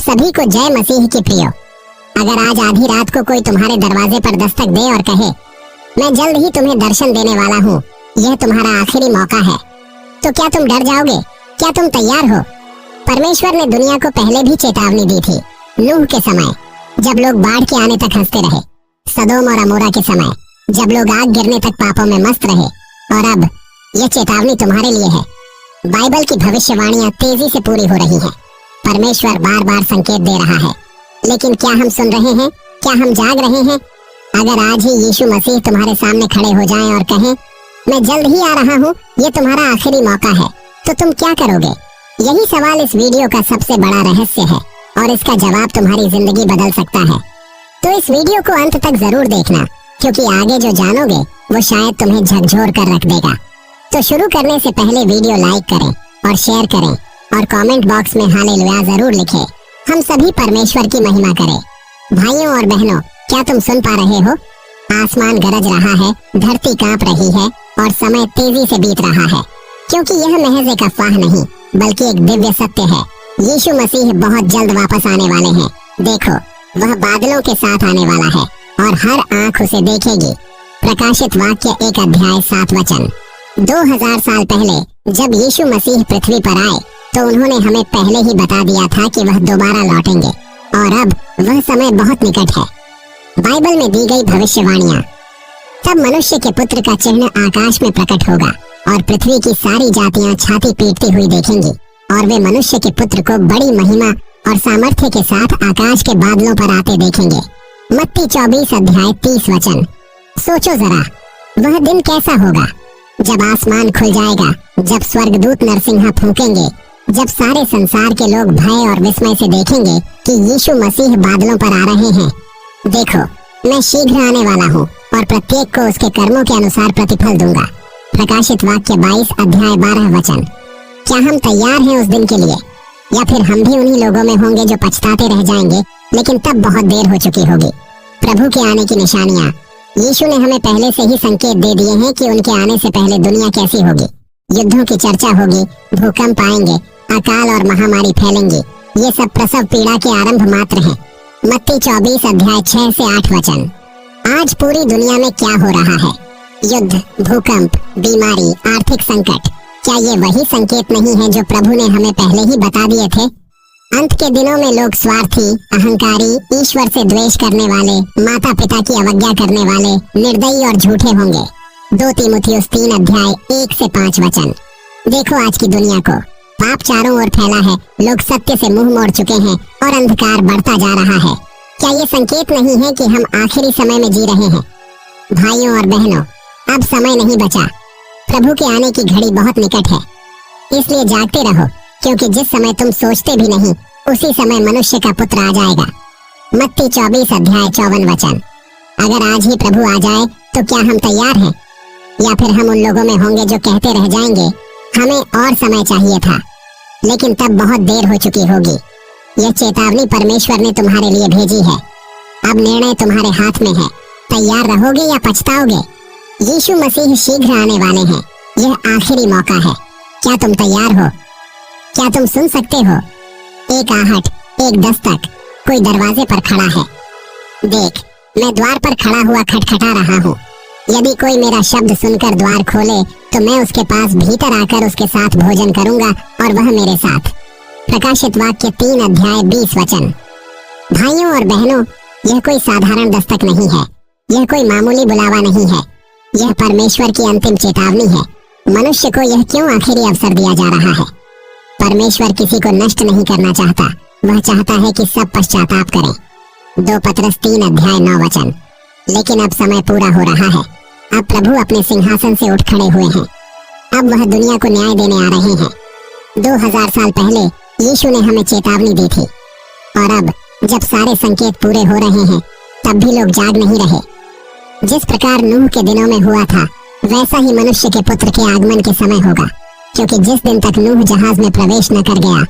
सभी को जय मसीह की प्रियो। अगर आज आधी रात को कोई तुम्हारे दरवाजे पर दस्तक दे और कहे मैं जल्द ही तुम्हें दर्शन देने वाला हूँ, यह तुम्हारा आखिरी मौका है, तो क्या तुम डर जाओगे? क्या तुम तैयार हो? परमेश्वर ने दुनिया को पहले भी चेतावनी दी थी। नूह के समय जब लोग बाढ़ के आने तक हंसते रहे, सदोम और अमोरा के समय जब लोग आग गिरने तक पापों में मस्त रहे, और अब यह चेतावनी तुम्हारे लिए है। बाइबल की भविष्यवाणियां तेजी से पूरी हो रही हैं। परमेश्वर बार बार संकेत दे रहा है, लेकिन क्या हम सुन रहे हैं? क्या हम जाग रहे हैं? अगर आज ही यीशु मसीह तुम्हारे सामने खड़े हो जाएं और कहें मैं जल्द ही आ रहा हूँ, ये तुम्हारा आखिरी मौका है, तो तुम क्या करोगे? यही सवाल इस वीडियो का सबसे बड़ा रहस्य है और इसका जवाब तुम्हारी जिंदगी बदल सकता है। तो इस वीडियो को अंत तक जरूर देखना, क्योंकि आगे जो जानोगे वो शायद तुम्हें झकझोर कर रख देगा। तो शुरू करने से पहले वीडियो लाइक करें और शेयर करें और कमेंट बॉक्स में हालेलुया जरूर लिखें। हम सभी परमेश्वर की महिमा करें। भाइयों और बहनों, क्या तुम सुन पा रहे हो? आसमान गरज रहा है, धरती कांप रही है और समय तेजी से बीत रहा है, क्योंकि यह महज एक अफवाह नहीं बल्कि एक दिव्य सत्य है। यीशु मसीह बहुत जल्द वापस आने वाले हैं। देखो, वह बादलों के साथ आने वाला है और हर आंख उसे देखेगी। प्रकाशित वाक्य 1 अध्याय 7 वचन। 2000 साल पहले जब यीशु मसीह पृथ्वी पर आए तो उन्होंने हमें पहले ही बता दिया था कि वह दोबारा लौटेंगे और अब वह समय बहुत निकट है। बाइबल में दी गई भविष्यवाणियां। तब मनुष्य के पुत्र का चिन्ह आकाश में प्रकट होगा और पृथ्वी की सारी जातियां छाती पीटती हुई देखेंगी और वे मनुष्य के पुत्र को बड़ी महिमा और सामर्थ्य के साथ आकाश के बादलों पर आते देखेंगे। मत्ती 24 अध्याय 30 वचन। सोचो जरा, वह दिन कैसा होगा जब आसमान खुल जाएगा, जब स्वर्गदूत नरसिंहा फूंकेंगे, जब सारे संसार के लोग भय और विस्मय से देखेंगे कि यीशु मसीह बादलों पर आ रहे हैं। देखो, मैं शीघ्र आने वाला हूँ और प्रत्येक को उसके कर्मों के अनुसार प्रतिफल दूंगा। प्रकाशित वाक्य 22 अध्याय 12 वचन। क्या हम तैयार हैं उस दिन के लिए, या फिर हम भी उन्हीं लोगों में होंगे जो पछताते रह जाएंगे, लेकिन तब बहुत देर हो चुकी होगी। प्रभु के आने की निशानियां। यीशु ने हमें पहले से ही संकेत दे दिए हैं कि उनके आने से पहले दुनिया कैसी होगी। युद्धों की चर्चा होगी, भूकंप आएंगे, अकाल और महामारी फैलेंगी। ये सब प्रसव पीड़ा के आरंभ मात्र हैं। मत्ती 24 अध्याय 6 से 8 वचन। आज पूरी दुनिया में क्या हो रहा है? युद्ध, भूकंप, बीमारी, आर्थिक संकट। क्या ये वही संकेत नहीं है जो प्रभु ने हमें पहले ही बता दिए थे? अंत के दिनों में लोग स्वार्थी, अहंकारी, ईश्वर से द्वेष करने वाले, माता पिता की अवज्ञा करने वाले, निर्दयी और झूठे होंगे। 2 तीमुथियुस 3 अध्याय 1 से 5 वचन। देखो आज की दुनिया को, पाप चारों ओर फैला है, लोग सत्य से मुंह मोड़ चुके हैं और अंधकार बढ़ता जा रहा है। क्या ये संकेत नहीं है कि हम आखिरी समय में जी रहे हैं? भाइयों और बहनों, अब समय नहीं बचा। प्रभु के आने की घड़ी बहुत निकट है, इसलिए जागते रहो, क्योंकि जिस समय तुम सोचते भी नहीं उसी समय मनुष्य का पुत्र आ जाएगा। मत्ती 24 अध्याय 54 वचन। अगर आज ही प्रभु आ जाए तो क्या हम तैयार हैं, या फिर हम उन लोगों में होंगे जो कहते रह जाएंगे हमें और समय चाहिए था, लेकिन तब बहुत देर हो चुकी होगी। यह चेतावनी परमेश्वर ने तुम्हारे लिए भेजी है। अब निर्णय तुम्हारे हाथ में है। तैयार रहोगे या पछताओगे? यीशु मसीह शीघ्र आने वाले हैं। यह आखिरी मौका है। क्या तुम तैयार हो? क्या तुम सुन सकते हो? एक आहट, एक दस्तक, कोई दरवाजे पर खड़ा है। देख, मैं द्वार पर खड़ा हुआ खटखटा रहा हूँ। यदि कोई मेरा शब्द सुनकर द्वार खोले तो मैं उसके पास भीतर आकर उसके साथ भोजन करूंगा और वह मेरे साथ। प्रकाशित वाक्य 3 अध्याय 20 वचन। भाइयों और बहनों, यह कोई साधारण दस्तक नहीं है, यह कोई मामूली बुलावा नहीं है, यह परमेश्वर की अंतिम चेतावनी है। मनुष्य को यह क्यों आखिरी अवसर दिया जा रहा है? परमेश्वर किसी को नष्ट नहीं करना चाहता, वह चाहता है कि सब पश्चाताप करें। 2 पतरस 3 अध्याय 9 वचन। लेकिन अब समय पूरा हो रहा है। अब प्रभु अपने सिंहासन से उठ खड़े हुए हैं। अब वह दुनिया को न्याय देने आ रहे हैं। 2000 साल पहले यीशु ने हमें चेतावनी दी थी, और अब जब सारे संकेत पूरे हो रहे हैं तब भी लोग जाग नहीं रहे। जिस प्रकार नूह के दिनों में हुआ था, वैसा ही मनुष्य के पुत्र के आगमन के समय होगा, क्योंकि जिस दिन तक नूह जहाज में प्रवेश न कर गया